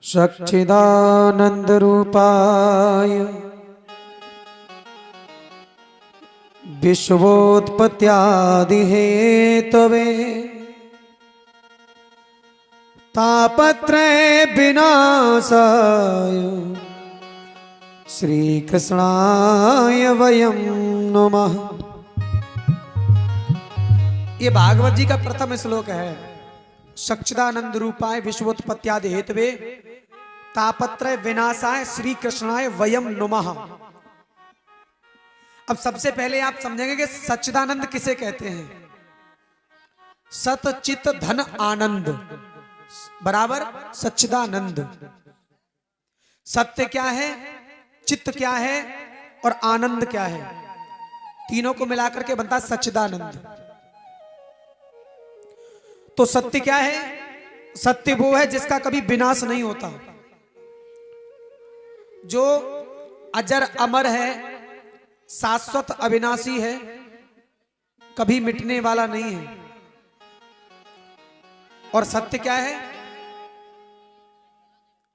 सच्चिदानंदरूपाय विश्वोत्पत्त्यादिहेतवे तापत्रय विनाशाय श्रीकृष्णाय वयं नमः। ये भागवत जी का प्रथम श्लोक है। सच्चिदानंद रूपाय विश्वोत्पत्त्यादि हेतवे तापत्रय विनाशाय श्री कृष्णाय वयम नमः। अब सबसे पहले आप समझेंगे कि सच्चिदानंद किसे कहते हैं। सत चित धन आनंद बराबर सच्चिदानंद। सत्य क्या है, चित्त क्या है और आनंद क्या है, तीनों को मिलाकर के बनता सच्चिदानंद। तो सत्य क्या है? सत्य वो है जिसका कभी विनाश नहीं होता, जो अजर अमर है, शाश्वत अविनाशी है, कभी मिटने वाला नहीं है। और सत्य क्या है?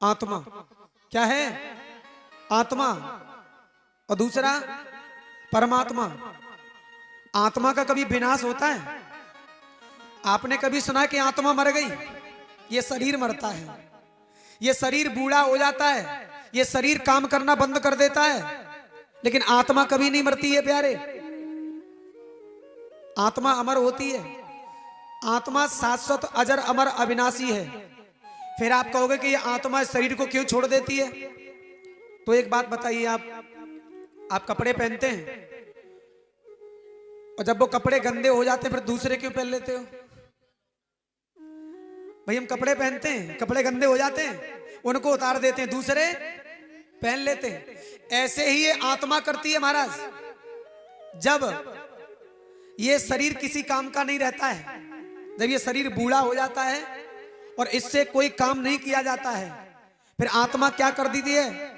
आत्मा। क्या है? आत्मा। और दूसरा परमात्मा। आत्मा का कभी विनाश होता है? आपने कभी सुना कि आत्मा मर गई? ये शरीर मरता है, ये शरीर बूढ़ा हो जाता है, ये शरीर काम करना बंद कर देता है, लेकिन आत्मा कभी नहीं मरती है प्यारे। आत्मा अमर होती है। आत्मा शाश्वत अजर अमर अविनाशी है। फिर आप कहोगे कि ये आत्मा शरीर को क्यों छोड़ देती है? तो एक बात बताइए, आप कपड़े पहनते हैं और जब वो कपड़े गंदे हो जाते हैं फिर दूसरे क्यों पहन लेते हो? भाई हम कपड़े पहनते हैं, कपड़े गंदे हो जाते हैं, उनको उतार देते हैं, दूसरे पहन लेते हैं। ऐसे ही ये आत्मा करती है महाराज। जब ये शरीर किसी काम का नहीं रहता है, जब ये शरीर बूढ़ा हो जाता है और इससे कोई काम नहीं किया जाता है, फिर आत्मा क्या कर देती है?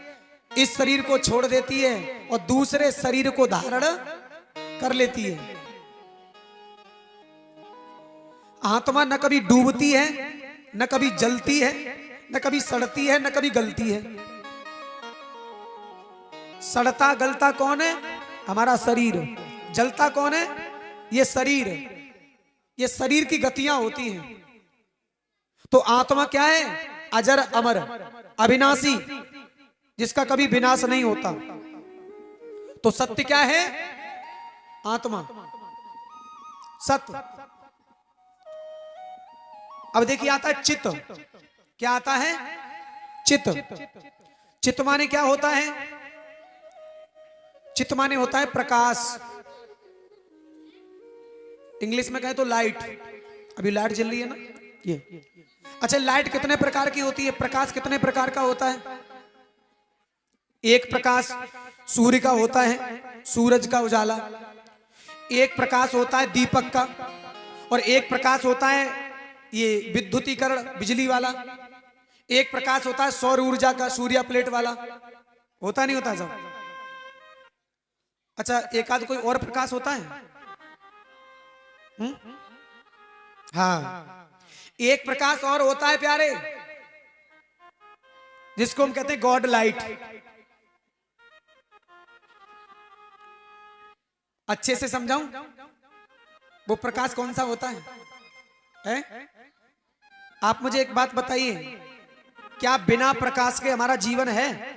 इस शरीर को छोड़ देती है और दूसरे शरीर को धारण कर लेती है। आत्मा न कभी डूबती है, न कभी जलती है, न कभी सड़ती है, न कभी गलती है। सड़ता गलता कौन है? हमारा शरीर। जलता कौन है? ये शरीर। ये शरीर की गतियां होती हैं। तो आत्मा क्या है? अजर अमर अविनाशी, जिसका कभी विनाश नहीं होता। तो सत्य क्या है? आत्मा, सत्य। अब देखिए आता है चित्त। क्या आता है? चित्त। चित्त माने क्या होता है? चित्त माने होता है प्रकाश। इंग्लिश में कहें तो लाइट। अभी लाइट जल रही है ना ये। अच्छा, लाइट कितने प्रकार की होती है? प्रकाश कितने प्रकार का होता है? एक प्रकाश सूर्य का होता है, सूरज का उजाला। एक प्रकाश होता है दीपक का, और एक प्रकाश होता है ये विद्युतीकरण बिजली वाला। एक प्रकाश होता है सौर ऊर्जा का, सूर्य प्लेट वाला। होता नहीं होता सब? अच्छा, एक आध कोई और प्रकाश होता है? हाँ, एक प्रकाश और होता है प्यारे, जिसको हम कहते हैं गॉड लाइट। अच्छे से समझाऊं वो प्रकाश कौन सा होता है? आप मुझे एक बात बताइए, क्या बिना प्रकाश के हमारा जीवन है?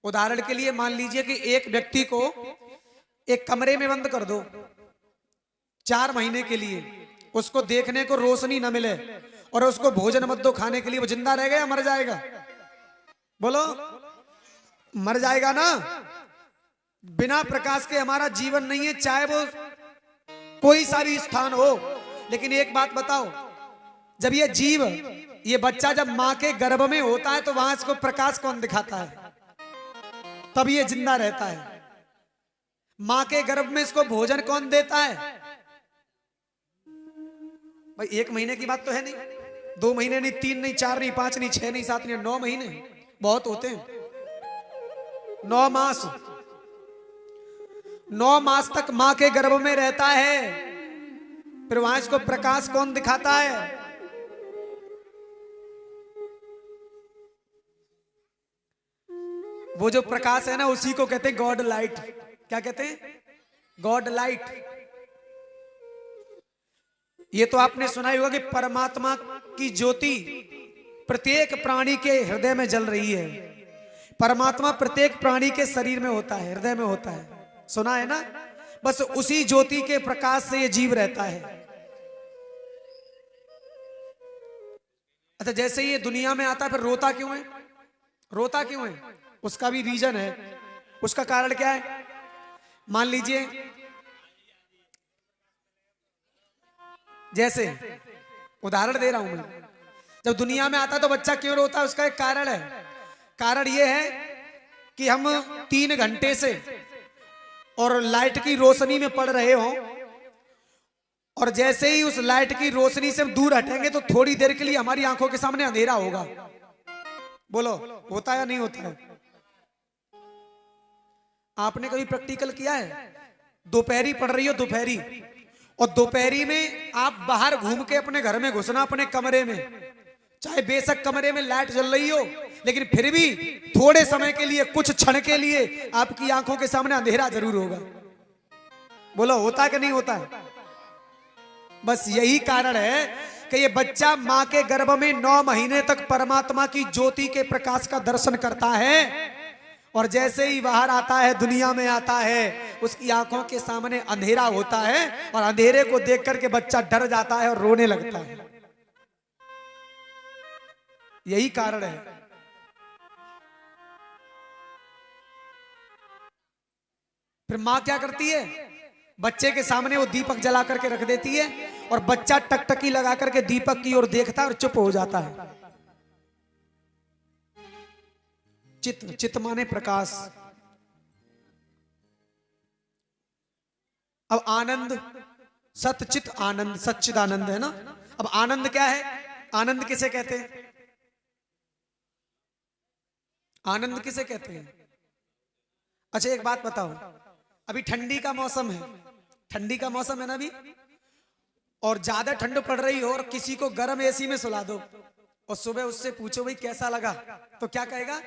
उदाहरण के लिए मान लीजिए कि एक व्यक्ति को एक कमरे में बंद कर दो 4 महीने के लिए, उसको देखने को रोशनी न मिले और उसको भोजन मत दो खाने के लिए, वो जिंदा रहेगा या मर जाएगा? बोलो, मर जाएगा ना। बिना प्रकाश के हमारा जीवन नहीं है, चाहे वो कोई सा भी स्थान हो। लेकिन एक बात बताओ, जब ये जीव, ये बच्चा जब मां के गर्भ में होता है तो वहां इसको प्रकाश कौन दिखाता है? तब ये जिंदा रहता है। मां के गर्भ में इसको भोजन कौन देता है? भाई 1 महीने की बात तो है नहीं, 2 महीने नहीं, 3 नहीं, 4 नहीं, 5 नहीं, 6 नहीं, 7 नहीं, 9 महीने बहुत होते हैं। 9 मास, 9 मास तक मां के गर्भ में रहता है। फिर वहां इसको प्रकाश कौन दिखाता है? वो जो प्रकाश है ना, उसी को कहते हैं गॉड लाइट। क्या कहते हैं? God light. ये तो आपने सुना ही होगा कि परमात्मा की ज्योति प्रत्येक प्राणी के हृदय में जल रही है। परमात्मा प्रत्येक प्राणी के शरीर में होता है, हृदय में होता है, सुना है ना? बस उसी ज्योति के प्रकाश से ये जीव रहता है। अच्छा, जैसे ये दुनिया में आता है, फिर रोता क्यों है? रोता क्यों है? उसका भी रीजन है। उसका कारण क्या है? मान लीजिए, जैसे उदाहरण दे रहा हूं मैं, जब दुनिया में आता है तो बच्चा क्यों रोता है? उसका एक कारण है। कारण यह है कि हम 3 घंटे से और लाइट की रोशनी में पड़ रहे हो, और जैसे ही उस लाइट की रोशनी से हम दूर हटेंगे तो थोड़ी देर के लिए हमारी आंखों के सामने अंधेरा होगा। बोलो, होता है या नहीं होता है? आपने कभी प्रैक्टिकल किया है? दोपहरी पड़ रही हो, दोपहरी, और दोपहरी में आप बाहर घूम के अपने घर में घुसना, अपने कमरे में, चाहे बेशक कमरे में लाइट जल रही हो, लेकिन फिर भी थोड़े समय के लिए, कुछ क्षण के लिए आपकी आंखों के सामने अंधेरा जरूर होगा। बोलो, होता है कि नहीं होता है? बस यही कारण है कि ये बच्चा मां के गर्भ में 9 महीने तक परमात्मा की ज्योति के प्रकाश का दर्शन करता है, और जैसे ही बाहर आता है, दुनिया में आता है, उसकी आंखों के सामने अंधेरा होता है, और अंधेरे को देख करके बच्चा डर जाता है और रोने लगता है। यही कारण है। फिर मां क्या करती है? बच्चे के सामने वो दीपक जला करके रख देती है, और बच्चा टकटकी लगा करके दीपक की ओर देखता है और चुप हो जाता है। चित, चित माने प्रकाश। अब आनंद, सतचित आनंद, सच्चिदानंद है ना। अब आनंद क्या है? आनंद किसे कहते हैं? आनंद किसे कहते हैं? अच्छा, एक बात बताओ, अभी ठंडी का मौसम है, ठंडी का मौसम है ना अभी, और ज्यादा ठंड पड़ रही हो और किसी को गर्म एसी में सुला दो, और सुबह उससे पूछो भाई कैसा लगा, तो क्या कहेगा?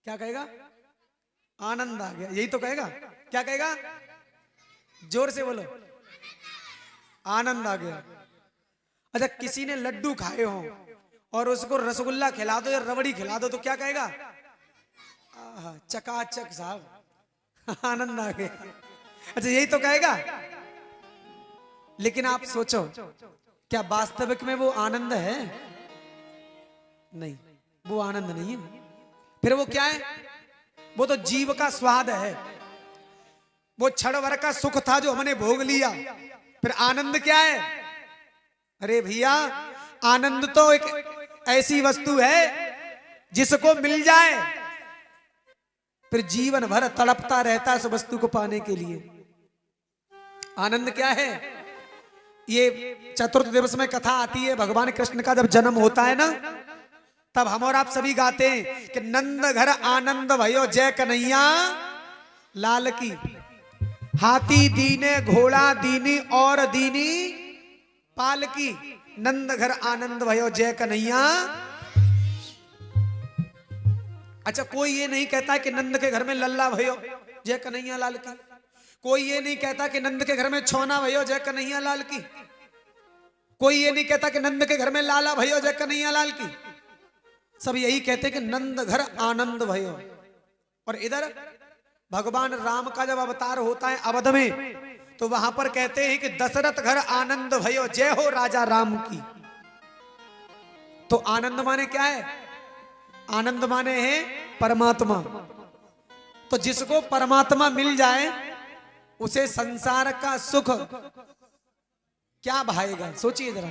क्या कहेगा? आनंद आ गया। यही तो कहेगा। क्या कहेगा? जोर से बोलो, आनंद आ गया। अच्छा, किसी ने लड्डू खाए हो और उसको रसगुल्ला खिला दो या रबड़ी खिला दो, तो क्या कहेगा? चकाचक साहब, आनंद आ गया। अच्छा, यही तो कहेगा। लेकिन आप सोचो, क्या वास्तविक में वो आनंद है? नहीं, वो आनंद नहीं है। फिर वो क्या है? वो तो जीव का स्वाद है, वो क्षण भर का सुख था जो हमने भोग लिया। फिर आनंद क्या है? अरे भैया, आनंद तो एक ऐसी वस्तु है जिसको मिल जाए फिर जीवन भर तड़पता रहता है उस वस्तु को पाने के लिए। आनंद क्या है? ये चतुर्थ दिवस में कथा आती है, भगवान कृष्ण का जब जन्म होता है ना, तब हम और आप सभी गाते हैं कि नंद घर आनंद भयो जय कन्हैया लाल की। हाथी दीने घोड़ा दीनी और दीनी पाल की, नंद घर आनंद भयो जय कन्हैया। अच्छा, कोई ये नहीं कहता कि नंद के घर में लल्ला भयो जय कन्हैया लाल की। कोई ये नहीं कहता कि नंद के घर में छोना भयो जय कन्हैया लाल की। कोई ये नहीं कहता कि नंद के घर में लाला भयो जय कन्हैया लाल की। सब यही कहते हैं कि नंद घर आनंद भयो। और इधर भगवान राम का जब अवतार होता है अवध में, तो वहां पर कहते हैं कि दशरथ घर आनंद भयो जय हो राजा राम की। तो आनंद माने क्या है? आनंद माने है परमात्मा। तो जिसको परमात्मा मिल जाए उसे संसार का सुख क्या भाएगा? सोचिए जरा।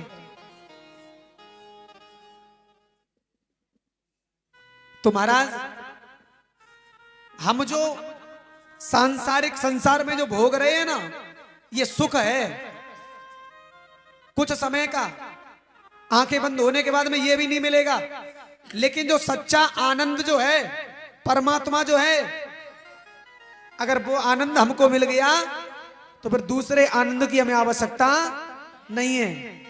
तो महाराज, हम जो सांसारिक संसार में जो भोग रहे हैं ना, ये सुख है कुछ समय का, आंखें बंद होने के बाद में ये भी नहीं मिलेगा। लेकिन जो सच्चा आनंद जो है, परमात्मा जो है, अगर वो आनंद हमको मिल गया तो फिर दूसरे आनंद की हमें आवश्यकता नहीं है।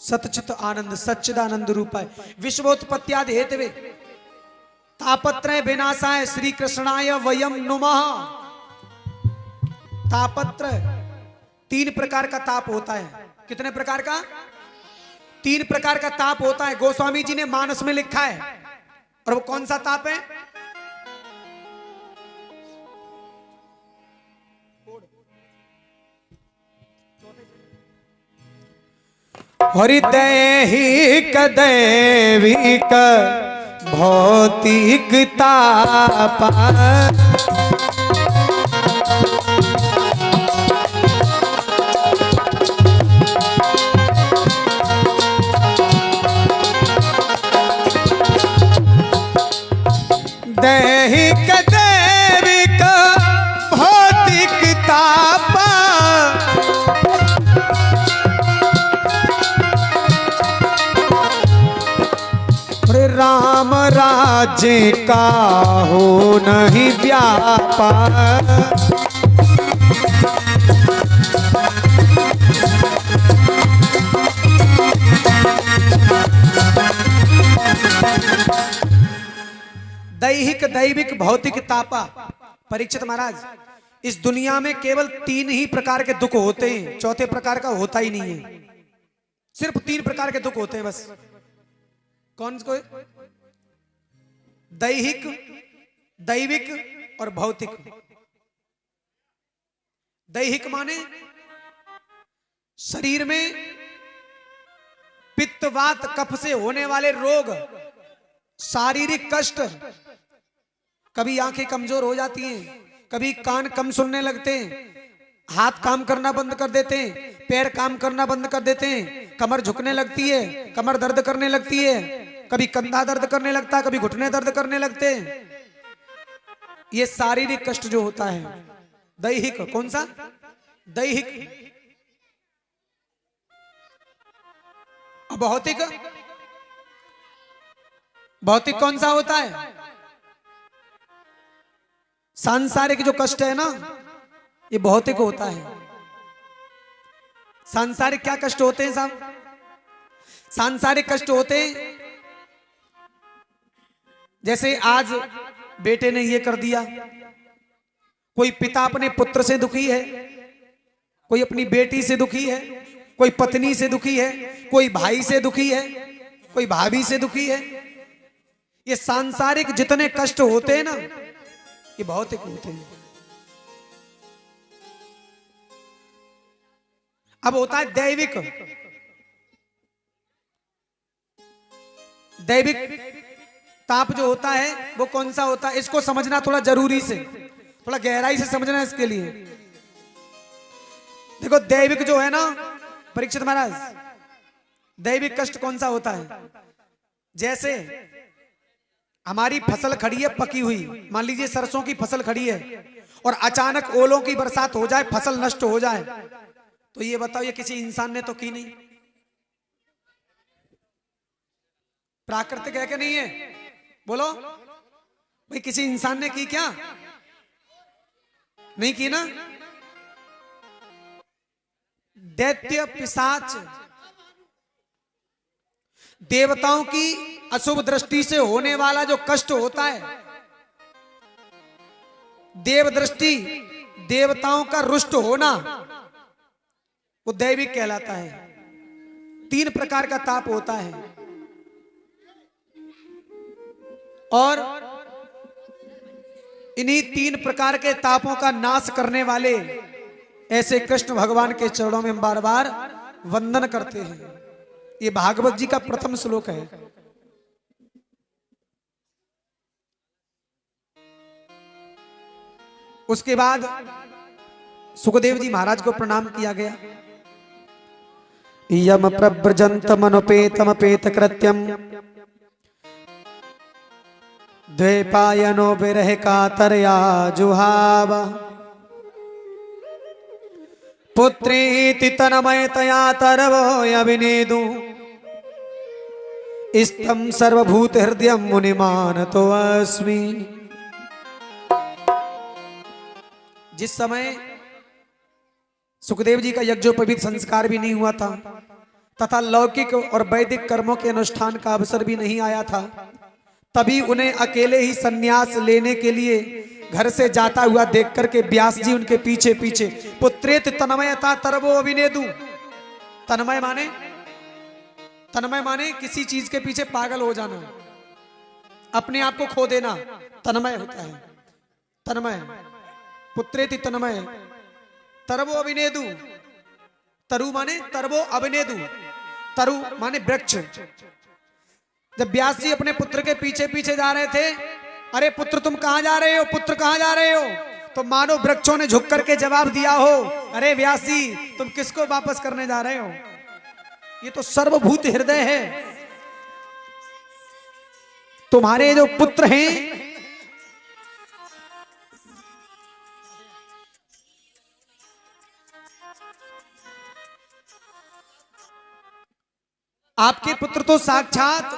सतचित आनंद सच्चिदानंद रूपाय विश्वोत्पत्त्यादि हेतवे तापत्रय विनाशाय श्री कृष्णाय वयम नुमः। तापत्र 3 प्रकार का ताप होता है। कितने प्रकार का? 3 प्रकार का ताप होता है। गोस्वामी जी ने मानस में लिखा है। और वो कौन सा ताप है? हृदैहिक दैविक भौतिक ताप दैहिक दैविक भौतिक ताप राम राज्य का हो नहीं व्यापार। दैहिक दैविक भौतिक तापा। परीक्षित महाराज, इस दुनिया में केवल 3 ही प्रकार के दुख होते हैं, चौथे प्रकार का होता ही नहीं है। सिर्फ 3 प्रकार के दुख होते हैं बस। कौन को? दैहिक, दैविक और भौतिक। दैहिक माने शरीर में पित्त वात कफ से होने वाले रोग, शारीरिक कष्ट। कभी आंखें कमजोर हो जाती हैं, कभी कान कम सुनने लगते हैं, हाथ काम करना बंद कर देते हैं, पैर काम करना बंद कर देते हैं, कमर झुकने लगती है, कमर दर्द करने लगती है, कभी कंधा दर्द करने लगता है, कभी घुटने दर्द करने लगते हैं। ये शारीरिक कष्ट जो होता है दैहिक। कौन सा? दैहिक। भौतिक, भौतिक कौन सा होता है? सांसारिक जो कष्ट है ना, ये भौतिक होता है। सांसारिक क्या कष्ट होते हैं साहब? सांसारिक कष्ट होते हैं जैसे आज बेटे ने ये कर दिया, कोई पिता अपने पुत्र से दुखी है, कोई अपनी बेटी से दुखी है, कोई पत्नी से दुखी है, कोई भाई से दुखी है, कोई भाभी से दुखी है। ये सांसारिक जितने कष्ट होते हैं ना, ये भौतिक होते हैं। अब होता है दैविक। दैविक ताप जो होता है वो कौन सा होता है? इसको समझना थोड़ा जरूरी से, थोड़ा गहराई से समझना है इसके लिए। देखो दैविक जो है ना परीक्षित महाराज, दैविक कष्ट कौन सा होता है? जैसे हमारी फसल खड़ी है पकी हुई, मान लीजिए सरसों की फसल खड़ी है और अचानक ओलों की बरसात हो जाए, फसल नष्ट हो जाए, तो ये बताओ ये किसी इंसान ने तो की नहीं? प्राकृतिक है कि नहीं है? बोलो भाई, किसी इंसान ने की क्या? नहीं की ना। दैत्य पिशाच देवताओं की अशुभ दृष्टि से होने वाला जो कष्ट होता है, देव दृष्टि, देवताओं का रुष्ट होना, वो दैविक कहलाता है। 3 प्रकार का ताप होता है। और इन्हीं 3 प्रकार के तापों का नाश करने वाले ऐसे कृष्ण भगवान के चरणों में हम बार बार वंदन करते हैं। ये भागवत जी का प्रथम श्लोक है। उसके बाद सुखदेव जी महाराज को प्रणाम किया गया। यम प्रव्रजंत मनुपेतमपेत कृत्यम द्वैपायनो विरह कातरया जुहाव पुत्रेति तन्मयतया तरवो अभिनेदु इस्तम सर्वभूत हृदयं मुनिमानतो अस्मि। जिस समय सुखदेव जी का यज्ञोपवीत संस्कार भी नहीं हुआ था, तथा लौकिक और वैदिक कर्मों के अनुष्ठान का अवसर भी नहीं आया था। तभी उन्हें अकेले ही संन्यास लेने के लिए घर से जाता हुआ देख करके व्यास जी उनके पीछे पीछे पुत्रेत तन्मयता तरवो अभिनेदु। तन्मय माने किसी चीज के पीछे पागल हो जाना, अपने आप को खो देना, तन्मय होता है। तन्मय, पुत्रेति तन्मय, तरवो अभिनेदु। तरु माने तरवो अभिनेदु, तरु माने वृक्ष। जब व्यास जी अपने पुत्र के पीछे पीछे जा रहे थे, अरे पुत्र तुम कहां जा रहे हो, पुत्र कहां जा रहे हो, तो मानो वृक्षों ने झुक करके जवाब दिया हो, अरे व्यास जी तुम किसको वापस करने जा रहे हो, ये तो सर्वभूत हृदय है, तुम्हारे जो पुत्र हैं आपके पुत्र तो साक्षात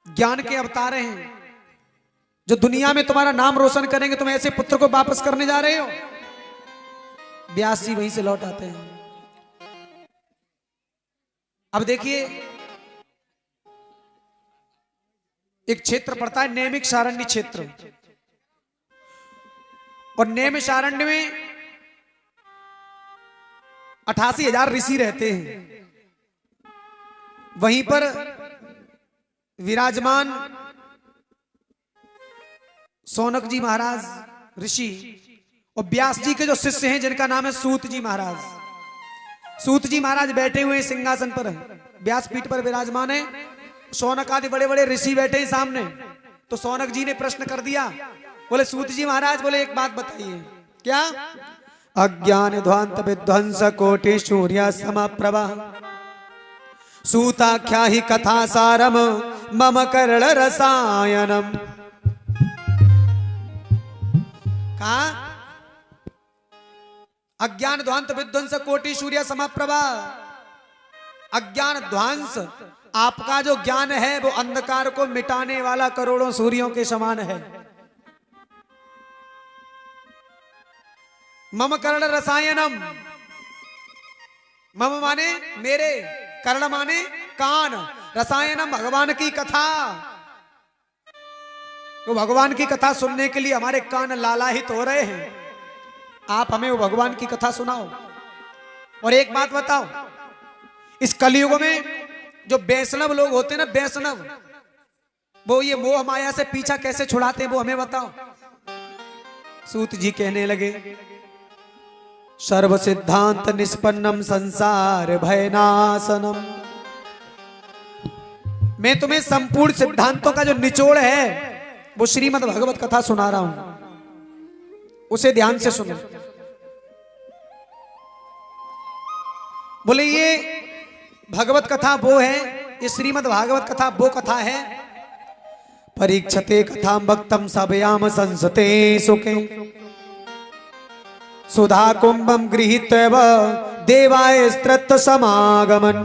ज्ञान के अवतार हैं, जो दुनिया में तुम्हारा नाम रोशन करेंगे, तुम ऐसे पुत्र को वापस करने जा रहे हो। व्यास जी वहीं से लौट आते हैं। अब देखिए एक क्षेत्र पड़ता है नैमिषारण्य क्षेत्र, और नैमिषारण्य में 88,000 ऋषि रहते हैं। वहीं पर विराजमान सौनक जी महाराज ऋषि और व्यास जी के जो शिष्य हैं जिनका नाम है सूत जी महाराज। सूत जी महाराज बैठे हुए सिंहासन पर, व्यासपीठ पर विराजमान है। सौनक आदि बड़े बड़े ऋषि बैठे हैं सामने। तो सौनक जी ने प्रश्न कर दिया, बोले सूत जी महाराज, बोले एक बात बताइए, क्या? अज्ञान ध्वांत विध्वंस कोटि सूर्य समप्रभा सूताख्या ही कथा सारम मम कर्ण रसायनम। कहा अज्ञान ध्वांत विध्वंस कोटि सूर्य समप्रभा। अज्ञान ध्वंस, आपका जो ज्ञान है वो अंधकार को मिटाने वाला करोड़ों सूर्यों के समान है। मम कर्ण रसायनम, मम माने मेरे, कर्ण माने कान, रसायनम भगवान की कथा। तो भगवान की कथा सुनने के लिए हमारे कान लालायित हो रहे हैं। आप हमें वो भगवान की कथा सुनाओ। और एक बात बताओ, इस कलयुग में जो वैष्णव लोग होते हैं ना, वैष्णव, वो ये मोह माया से पीछा कैसे छुड़ाते हैं, वो हमें बताओ। सूत जी कहने लगे, सर्व सिद्धांत निष्पन्नम संसार भयनाशनम। मैं तुम्हें संपूर्ण सिद्धांतों का जो निचोड़ है वो श्रीमद् भगवत कथा सुना रहा हूं, उसे ध्यान से सुनो। बोले ये भगवत कथा वो है, ये श्रीमद् भागवत कथा वो कथा है। परीक्षते कथा भक्तम सभयाम संसते सुखे सुधा कुंभम गृहीत्व देवाय स्त्रत्त समागमन।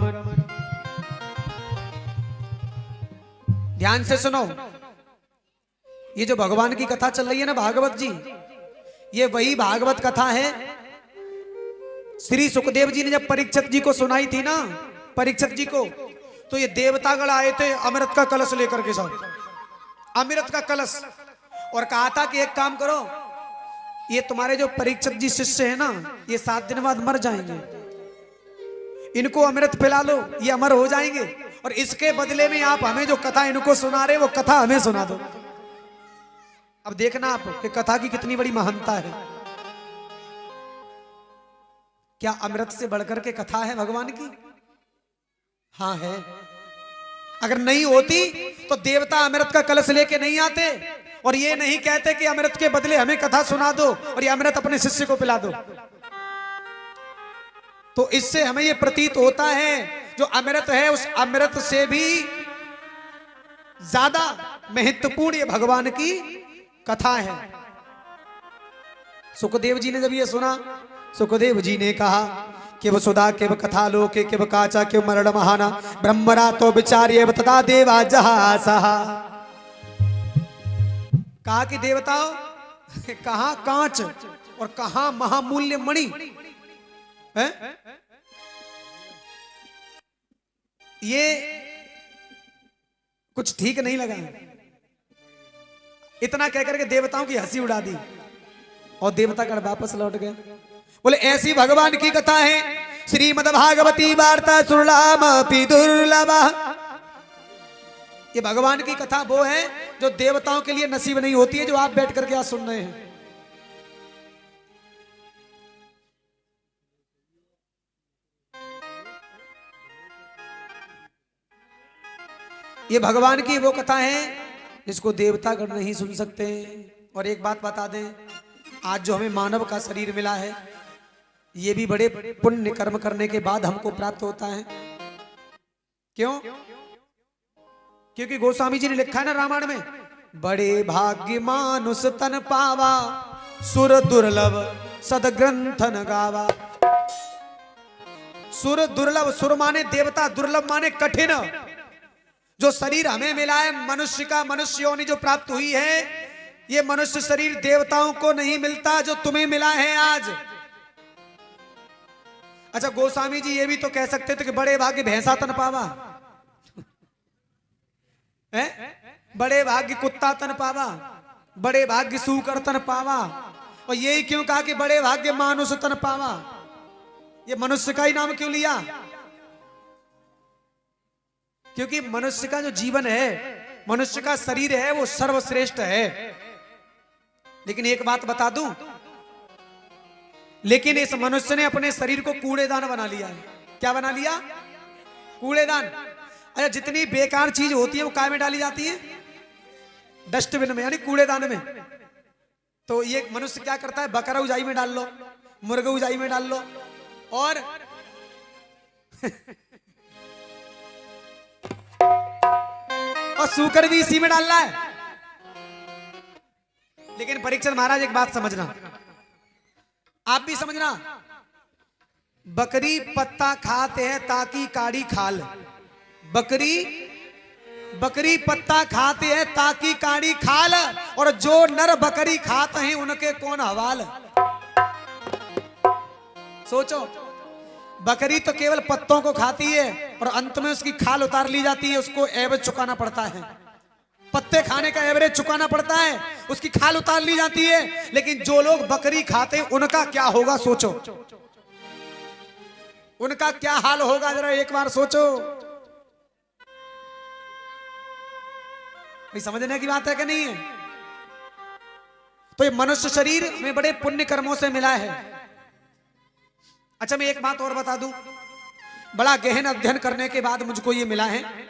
ध्यान से सुनो, ये जो भगवान की कथा चल रही है ना भागवत जी, ये वही भागवत कथा है। श्री सुखदेव जी ने जब परीक्षित जी को सुनाई थी ना, परीक्षित जी को, तो ये देवतागण आए थे अमृत का कलश लेकर के साथ, अमृत का कलश, और कहा था कि एक काम करो, ये तुम्हारे जो परीक्षित जी शिष्य है ना, ये 7 दिन बाद मर जाएंगे, इनको अमृत पिला लो, ये अमर हो जाएंगे, और इसके बदले में आप हमें जो कथा इनको सुना रहे वो कथा हमें सुना दो। अब देखना आप कि कथा की कितनी बड़ी महानता है। क्या अमृत से बढ़कर के कथा है भगवान की? हाँ है। अगर नहीं होती तो देवता अमृत का कलश लेके नहीं आते और ये नहीं कहते कि अमृत के बदले हमें कथा सुना दो और ये अमृत अपने शिष्य को पिला दो। तो इससे हमें ये प्रतीत होता है जो अमृत है उस अमृत से भी ज्यादा महत्वपूर्ण ये भगवान की कथा है। सुखदेव जी ने जब ये सुना, सुखदेव जी ने कहा कि वो सुधा के कथा लोके के काचा के मरण महाना ब्रह्मरा तो विचार्य तथा देवा जहासहा। कहा कि देवताओं, कहां कांच और कहां महामूल्य मणि है, ये कुछ ठीक नहीं लगा। इतना कहकर के देवताओं की हंसी उड़ा दी और देवतागण वापस लौट गए। बोले ऐसी भगवान की कथा है, श्रीमद् भागवती वार्ता सुरलामपि दुर्लभा। ये भगवान की कथा वो है जो देवताओं के लिए नसीब नहीं होती है, जो आप बैठ करके आज सुन रहे हैं। ये भगवान की वो कथा है जिसको देवतागण नहीं सुन सकते। और एक बात बता दें, आज जो हमें मानव का शरीर मिला है, ये भी बड़े पुण्य कर्म करने के बाद हमको प्राप्त होता है। क्यों? क्योंकि गोस्वामी जी ने लिखा है ना रामायण में, बड़े भाग्य मानुष तन पावा, सुर दुर्लभ सदग्रंथन गावा। सुर दुर्लभ, सुर माने देवता, दुर्लभ माने कठिन। जो शरीर हमें मिला है मनुष्य का, मनुष्य योनि जो प्राप्त हुई है, ये मनुष्य शरीर देवताओं को नहीं मिलता जो तुम्हें मिला है आज। अच्छा, गोस्वामी जी ये भी तो कह सकते थे कि बड़े भाग्य भैंसा तन पावा है? बड़े भाग्य कुत्ता तन पावा, बड़े भाग्य सूकर तन पावा। और यही क्यों कहा कि बड़े भाग्य मानुष तन पावा? ये मनुष्य का ही नाम क्यों लिया? क्योंकि मनुष्य का जो जीवन है, मनुष्य का शरीर है, वो सर्वश्रेष्ठ है। लेकिन एक बात बता दूं, लेकिन इस मनुष्य ने अपने शरीर को कूड़ेदान बना लिया है। क्या बना लिया? कूड़ेदान। अच्छा, जितनी बेकार चीज होती है वो काय में डाली जाती है? डस्टबिन में, यानी कूड़ेदान में। तो ये मनुष्य क्या करता है? बकरा उजाई में डाल लो, मुर्गा उजाई में डाल लो, और और सूकर भी इसी में डाल रहा है। लेकिन परीक्षित महाराज एक बात समझना, आप भी समझना, बकरी पत्ता खाते हैं ताकि काड़ी खाल। बकरी पत्ता खाते हैं ताकि काड़ी खाल, और जो नर बकरी खाते हैं उनके कौन हवाल। सोचो, बकरी तो केवल पत्तों को खाती है और अंत में उसकी खाल उतार ली जाती है, उसको एवरेज चुकाना पड़ता है। पत्ते खाने का एवरेज चुकाना पड़ता है, उसकी खाल उतार ली जाती है। लेकिन जो लोग बकरी खाते हैं उनका क्या होगा? सोचो, उनका क्या हाल होगा, जरा एक बार सोचो। भाई समझने की बात है कि नहीं है? तो ये मनुष्य शरीर में बड़े पुण्य कर्मों से मिला है। अच्छा, मैं एक बात और बता दूं, बड़ा गहन अध्ययन करने के बाद मुझको ये मिला है।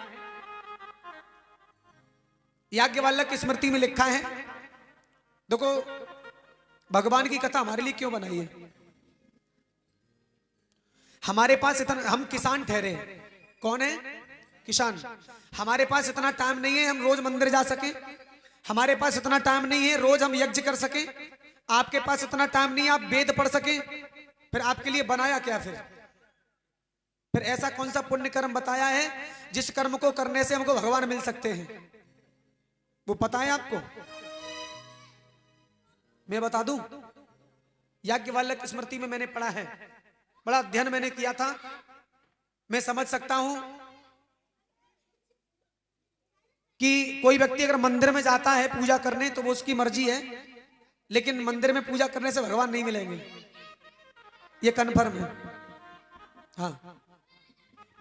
याज्ञवल्क्य की स्मृति में लिखा है, देखो भगवान की कथा हमारे लिए क्यों बनाई है। हमारे पास इतना, हम किसान ठहरे। कौन है? किसान। हमारे पास इतना टाइम नहीं है हम रोज मंदिर जा सके, हमारे पास इतना टाइम नहीं है रोज हम यज्ञ कर सके, आपके पास इतना टाइम नहीं है आप वेद पढ़ सके। फिर आपके लिए बनाया क्या? फिर ऐसा कौन सा पुण्य कर्म बताया है जिस कर्म को करने से हमको भगवान मिल सकते हैं? वो पता है आपको? मैं बता दूं, याज्ञवल्क्य स्मृति में मैंने पढ़ा है, बड़ा अध्ययन मैंने किया था। मैं समझ सकता हूं कि कोई व्यक्ति अगर मंदिर में जाता है पूजा करने तो वो उसकी मर्जी है, लेकिन मंदिर में पूजा करने से भगवान नहीं मिलेंगे, ये कन्फर्म है। हाँ,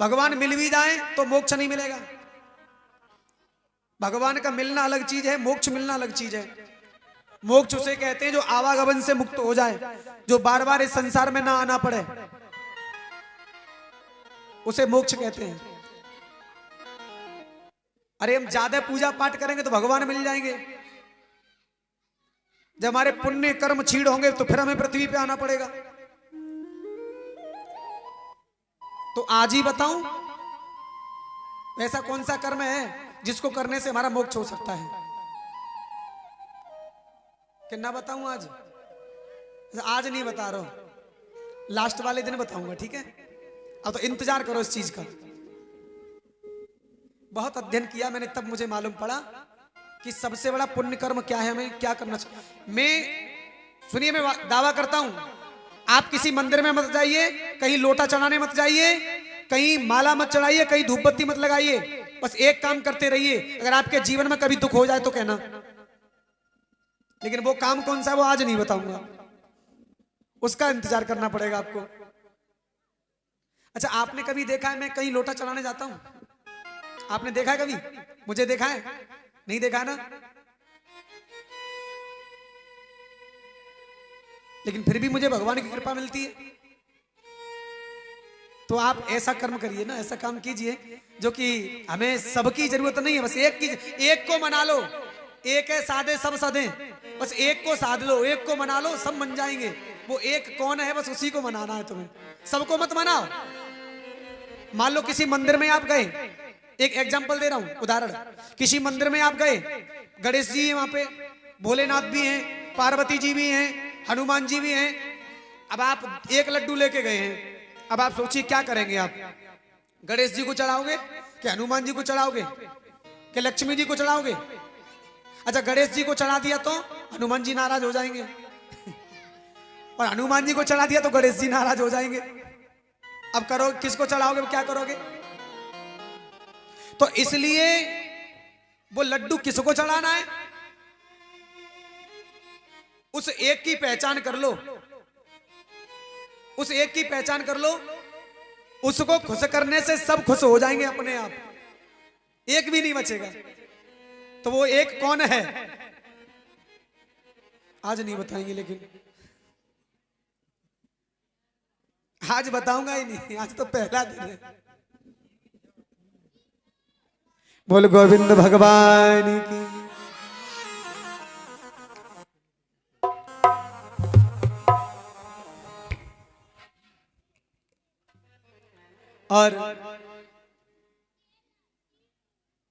भगवान मिल भी जाए तो मोक्ष नहीं मिलेगा। भगवान का मिलना अलग चीज है, मोक्ष मिलना अलग चीज है। मोक्ष उसे कहते हैं जो आवागमन से मुक्त हो जाए, जो बार बार इस संसार में ना आना पड़े, उसे मोक्ष कहते हैं। अरे हम ज्यादा पूजा पाठ करेंगे तो भगवान मिल जाएंगे, जब हमारे पुण्य कर्म छीड़ होंगे तो फिर हमें पृथ्वी पे आना पड़ेगा। तो आज ही बताऊं, ऐसा कौन सा कर्म है जिसको करने से हमारा मोक्ष हो सकता है? कि ना बताऊं आज? आज नहीं बता रहा हूं, लास्ट वाले दिन बताऊंगा, ठीक है? अब तो इंतजार करो इस चीज का। बहुत अध्ययन किया मैंने, तब मुझे मालूम पड़ा कि सबसे बड़ा पुण्य कर्म क्या है, हमें क्या करना चाहिए। सुनिए, मैं दावा करता हूं, आप किसी मंदिर में मत जाइए, कहीं लोटा चढ़ाने मत जाइए, कहीं माला मत चढ़ाइए, कहीं धूप बत्ती मत लगाइए, बस एक काम करते रहिए। अगर आपके जीवन में कभी दुख हो जाए तो कहना, लेकिन वो काम कौन सा है वो आज नहीं बताऊंगा, उसका इंतजार करना पड़ेगा आपको। अच्छा, आपने कभी देखा है मैं कहीं लोटा चढ़ाने जाता हूं? आपने देखा है कभी? मुझे देखा है? नहीं देखा ना? लेकिन फिर भी मुझे भगवान की कृपा मिलती है। तो आप ऐसा कर्म करिए ना, ऐसा काम कीजिए जो कि हमें सबकी जरूरत नहीं है, बस एक को मना लो। एक है साधे सब साधे, बस एक को साध लो, एक को मना लो, सब मन जाएंगे। वो एक कौन है, बस उसी को मनाना है तुम्हें, सबको मत मनाओ। मान लो किसी मंदिर में आप गए, एक एग्जांपल दे रहा हूं, उदाहरण। किसी मंदिर में आप गए, गणेश जी हैं वहां पे, भोलेनाथ भी हैं, पार्वती जी भी हैं, हनुमान जी भी हैं। अब आप एक लड्डू लेके गए हैं, अब आप सोचिए क्या करेंगे आप? गणेश जी को चढ़ाओगे कि हनुमान जी को चढ़ाओगे कि लक्ष्मी जी को चढ़ाओगे? अच्छा, गणेश जी को चढ़ा दिया तो हनुमान जी नाराज हो जाएंगे और हनुमान जी को चढ़ा दिया तो गणेश जी नाराज हो जाएंगे। अब करो, किसको चढ़ाओगे, क्या करोगे? तो इसलिए वो लड्डू किसको चढ़ाना है, उस एक की पहचान कर लो, उस एक की पहचान कर लो। उसको खुश करने से सब खुश हो जाएंगे अपने आप, एक भी नहीं बचेगा। तो वो एक कौन है आज नहीं बताएंगे, लेकिन आज बताऊंगा ही नहीं, आज तो पहला दिन है। बोल गोविंद भगवान की। और